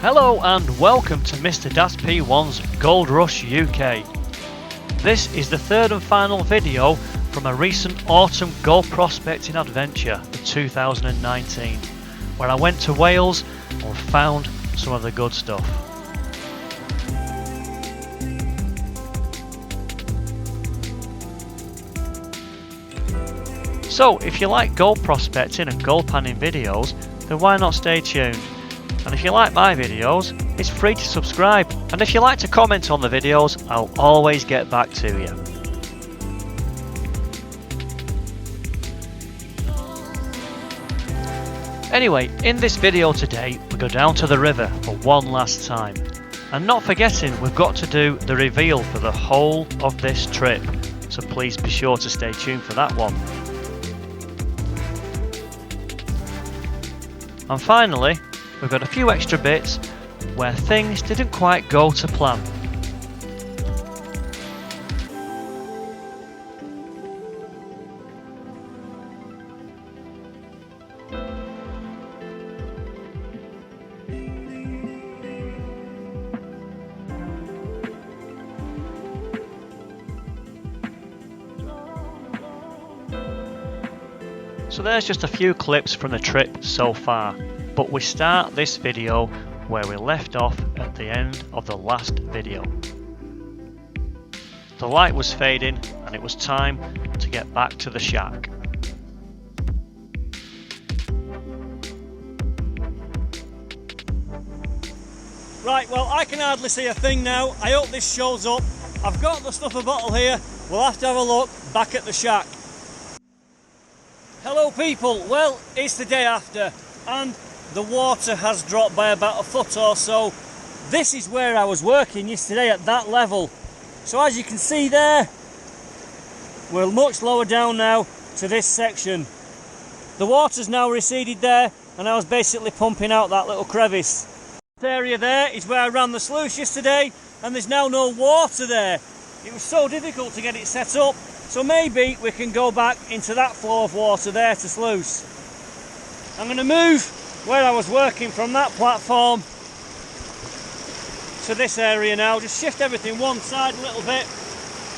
Hello and welcome to Mr. Das P1's Gold Rush UK. This is the third and final video from a recent autumn gold prospecting adventure for 2019, where I went to Wales and found some of the good stuff. So if you like gold prospecting and gold panning videos, then why not stay tuned? And if you like my videos, it's free to subscribe. And if you like to comment on the videos, I'll always get back to you. Anyway, in this video today, we go down to the river for one last time. And not forgetting, we've got to do the reveal for the whole of this trip. So please be sure to stay tuned for that one. And finally, we've got a few extra bits where things didn't quite go to plan. So there's just a few clips from the trip so far. But we start this video where we left off at the end of the last video. The light was fading and it was time to get back to the shack. Right, well I can hardly see a thing now. I hope this shows up. I've got the snuffer bottle here. We'll have to have a look back at the shack. Hello people, well it's the day after and the water has dropped by about a foot or so. This is where I was working yesterday at that level. So as you can see there, we're much lower down now to this section. The water's now receded there and I was basically pumping out that little crevice. This area there is where I ran the sluice yesterday and there's now no water there. It was so difficult to get it set up, so maybe we can go back into that flow of water there to sluice. I'm going to move where I was working from that platform to this area now. Just shift everything one side a little bit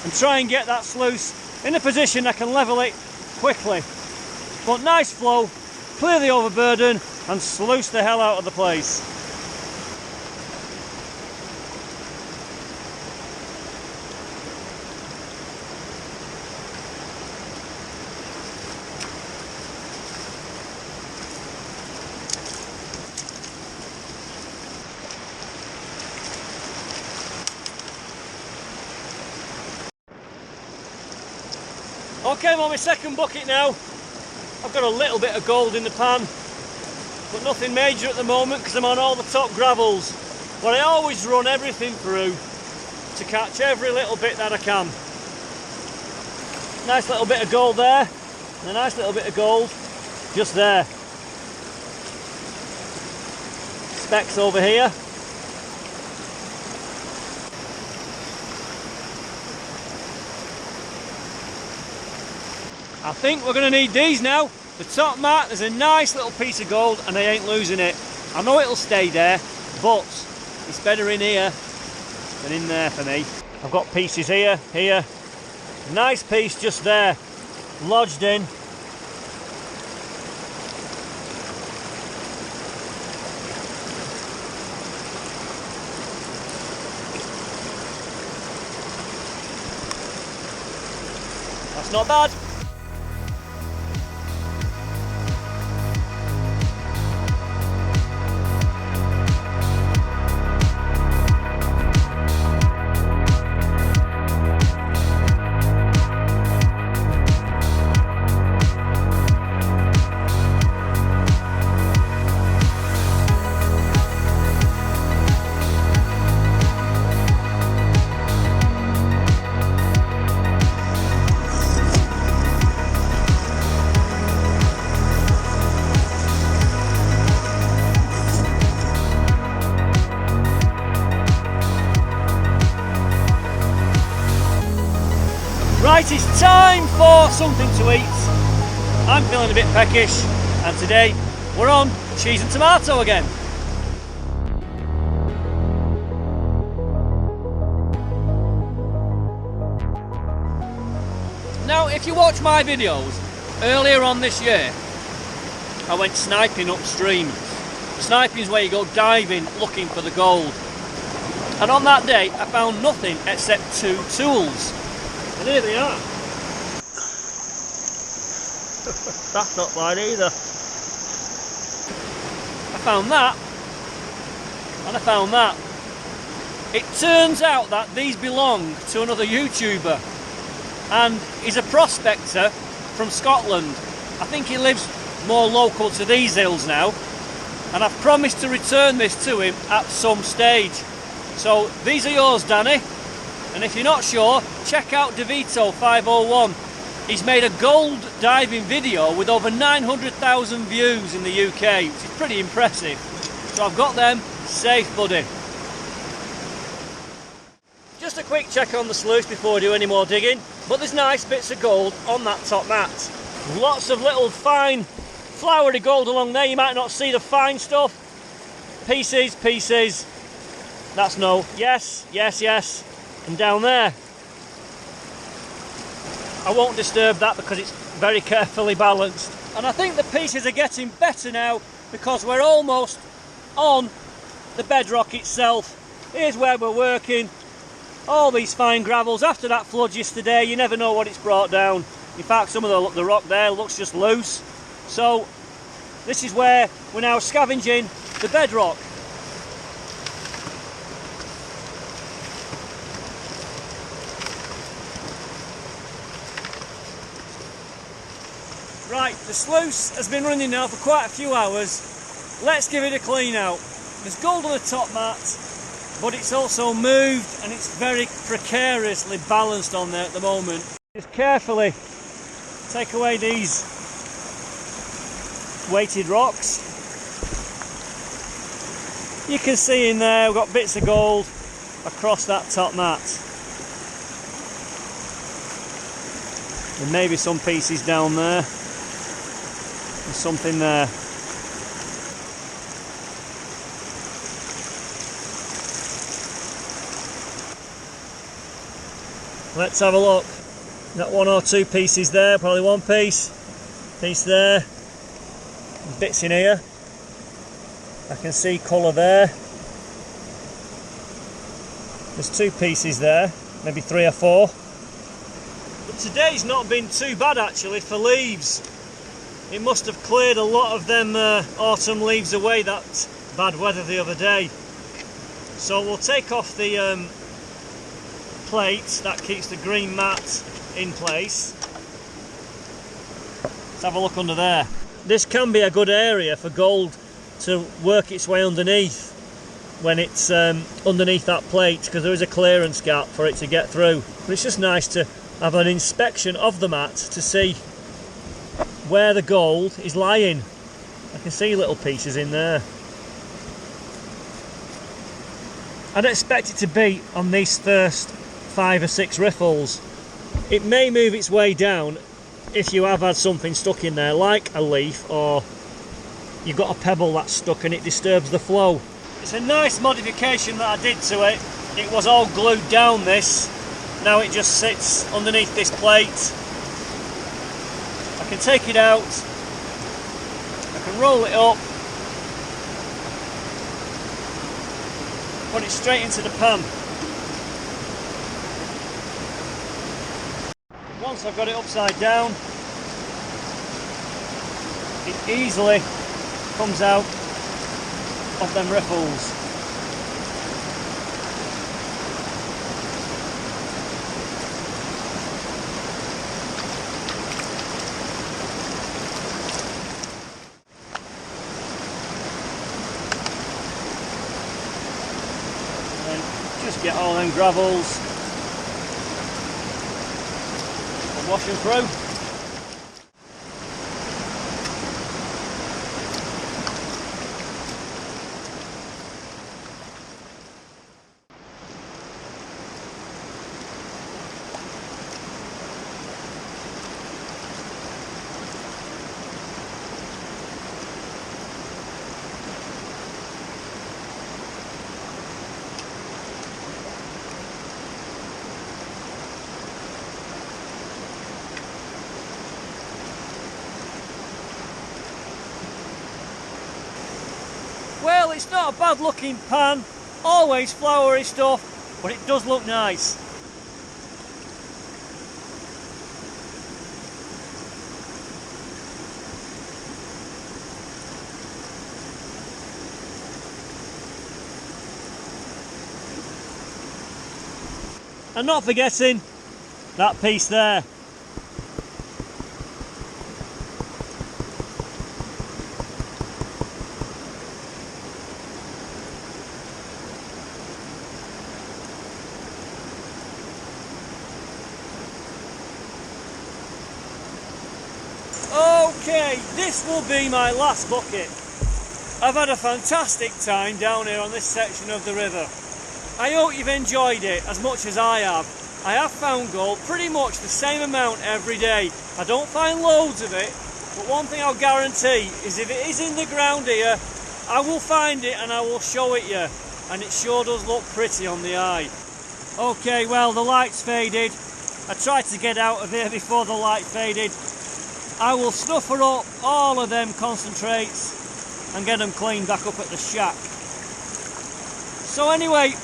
and try and get that sluice in a position I can level it quickly. But nice flow, clear the overburden and sluice the hell out of the place. Okay, I'm on my second bucket now. I've got a little bit of gold in the pan, but nothing major at the moment because I'm on all the top gravels. But I always run everything through to catch every little bit that I can. Nice little bit of gold there, and a nice little bit of gold just there. Specks over here. I think we're going to need these now. The top mat, there's a nice little piece of gold and I ain't losing it. I know it'll stay there, but it's better in here than in there for me. I've got pieces here, here. Nice piece just there, lodged in. That's not bad. Right, it's time for something to eat. I'm feeling a bit peckish, and today we're on cheese and tomato again. Now, if you watch my videos, earlier on this year, I went sniping upstream. Sniping is where you go diving, looking for the gold. And on that day, I found nothing except 2 tools. And here they are. That's not mine either. I found that, and I found that. It turns out that these belong to another YouTuber, and he's a prospector from Scotland. I think he lives more local to these hills now, and I've promised to return this to him at some stage. So these are yours, Danny, and if you're not sure, check out DeVito 501. He's made a gold diving video with over 900,000 views in the UK, which is pretty impressive. So I've got them safe, buddy. Just a quick check on the sluice before we do any more digging, but there's nice bits of gold on that top mat. Lots of little fine flowery gold along there. You might not see the fine stuff. Pieces. That's no. Yes. And down there, I won't disturb that because it's very carefully balanced. And I think the pieces are getting better now because we're almost on the bedrock itself. Here's where we're working. All these fine gravels. After that flood yesterday, you never know what it's brought down. In fact, some of the rock there looks just loose. So this is where we're now scavenging the bedrock. Right, the sluice has been running now for quite a few hours. Let's give it a clean out. There's gold on the top mat, but it's also moved and it's very precariously balanced on there at the moment. Just carefully take away these weighted rocks. You can see in there we've got bits of gold across that top mat. There may be some pieces down there. There's something there. Let's have a look. Got 1 or 2 pieces there, probably 1 piece there, bits in here. I can see colour there. There's 2 pieces there, maybe 3 or 4. But today's not been too bad actually for leaves. It must have cleared a lot of them autumn leaves away, that bad weather the other day. So we'll take off the plate that keeps the green mat in place. Let's have a look under there. This can be a good area for gold to work its way underneath when it's underneath that plate, because there is a clearance gap for it to get through. But it's just nice to have an inspection of the mat to see where the gold is lying. I can see little pieces in there. I'd expect it to be on these first 5 or 6 riffles. It may move its way down if you have had something stuck in there, like a leaf, or you've got a pebble that's stuck and it disturbs the flow. It's a nice modification that I did to it. It was all glued down this. Now it just sits underneath this plate. I can take it out, I can roll it up, put it straight into the pan. Once I've got it upside down, it easily comes out of them riffles. Just get all them gravels and wash them through. it's not a bad looking pan, always floury stuff, but it does look nice. And not forgetting that piece there. Okay, this will be my last bucket. I've had a fantastic time down here on this section of the river. I hope you've enjoyed it as much as I have. I have found gold pretty much the same amount every day. I don't find loads of it, but one thing I'll guarantee is if it is in the ground here, I will find it and I will show it you. And it sure does look pretty on the eye. Okay, well, the light's faded. I tried to get out of here before the light faded. I will snuffer up all of them concentrates and get them cleaned back up at the shack. So anyway,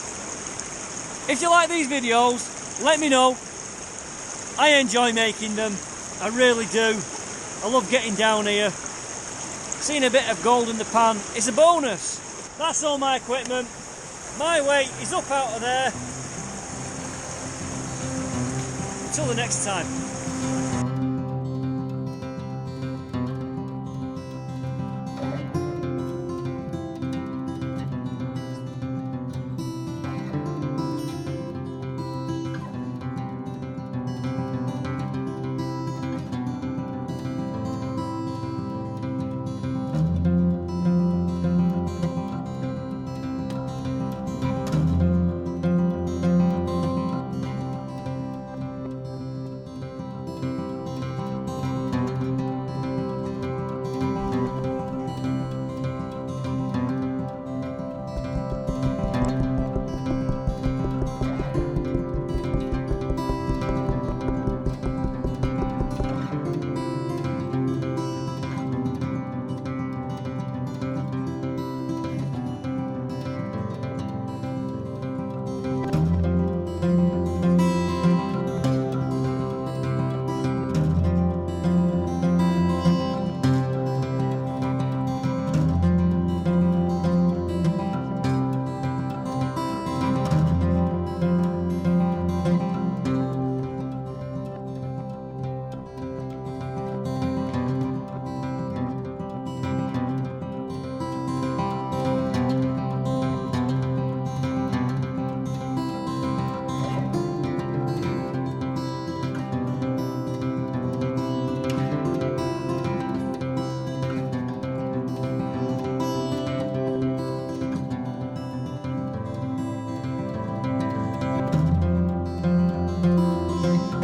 if you like these videos, let me know. I enjoy making them, I really do. I love getting down here. Seeing a bit of gold in the pan is a bonus. That's all my equipment. My weight is up out of there. Until the next time.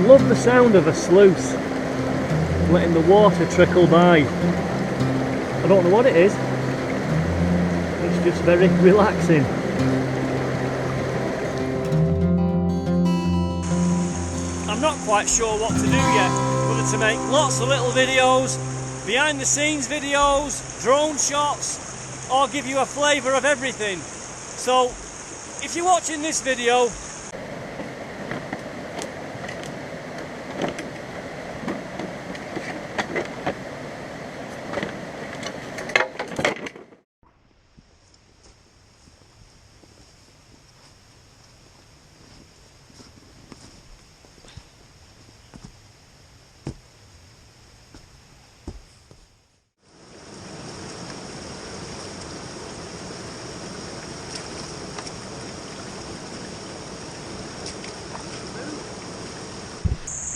Love the sound of a sluice, letting the water trickle by. I don't know what it is, it's just very relaxing. I'm not quite sure what to do yet, whether to make lots of little videos, behind the scenes videos, drone shots, or give you a flavour of everything. So if you're watching this video,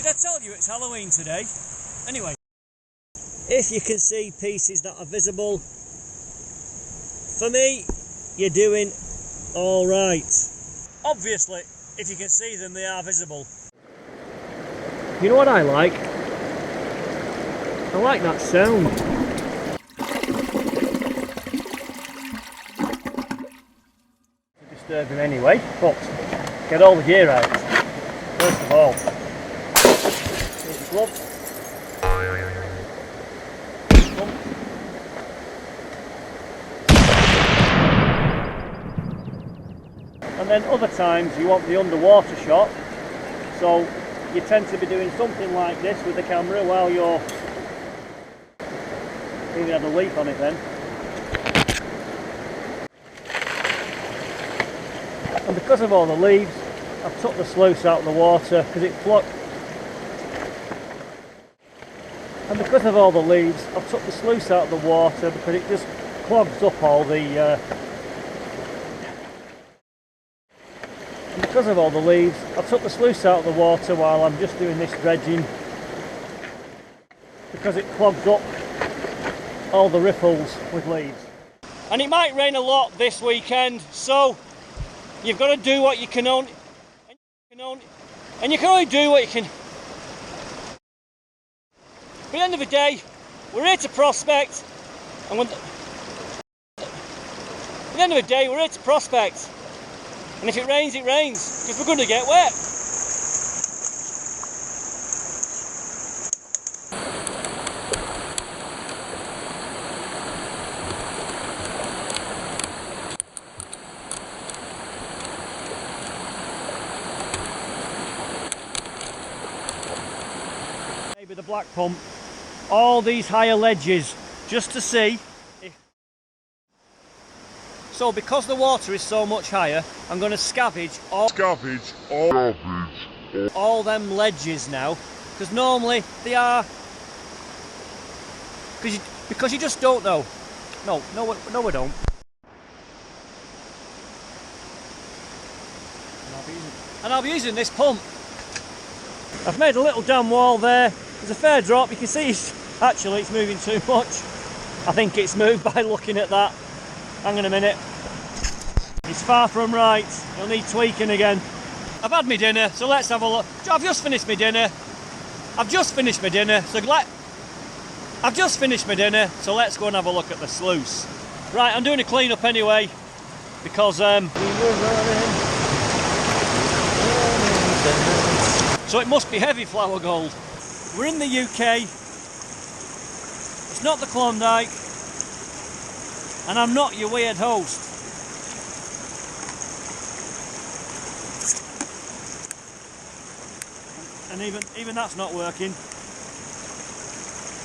did I tell you it's Halloween today? Anyway, if you can see pieces that are visible, for me, you're doing all right. Obviously, if you can see them, they are visible. You know what I like? I like that sound. Disturb him anyway, but get all the gear out. First of all, here's the glove. and then other times you want the underwater shot, so you tend to be doing something like this with the camera while you're... Even had a leaf on it then. And because of all the leaves, I've took the sluice out of the water because it floats. And because of all the leaves, I've took the sluice out of the water because it just clogs up all the... And because of all the leaves, I took the sluice out of the water while I'm just doing this dredging because it clogs up all the riffles with leaves. And it might rain a lot this weekend, so you've got to do what you can only... And you can only do what you can... But at the end of the day, we're here to prospect, and at the end of the day, we're here to prospect. And if it rains, because we're going to get wet. Maybe the black pump. All these higher ledges just to see if... So because the water is so much higher, I'm going to scavenge all them ledges now, because normally they are, because you just don't know. No I don't. And I'll be using this pump. I've made a little dam wall there. There's a fair drop. You can see actually it's moving too much. I think it's moved by looking at that. Hang on a minute. It's far from right. It'll need tweaking again. I've had my dinner, so let's have a look. I've just finished my dinner, so let's go and have a look at the sluice. Right, I'm doing a clean up anyway, because so it must be heavy flower gold. We're in the UK, it's not the Klondike, and I'm not your weird host. And even that's not working.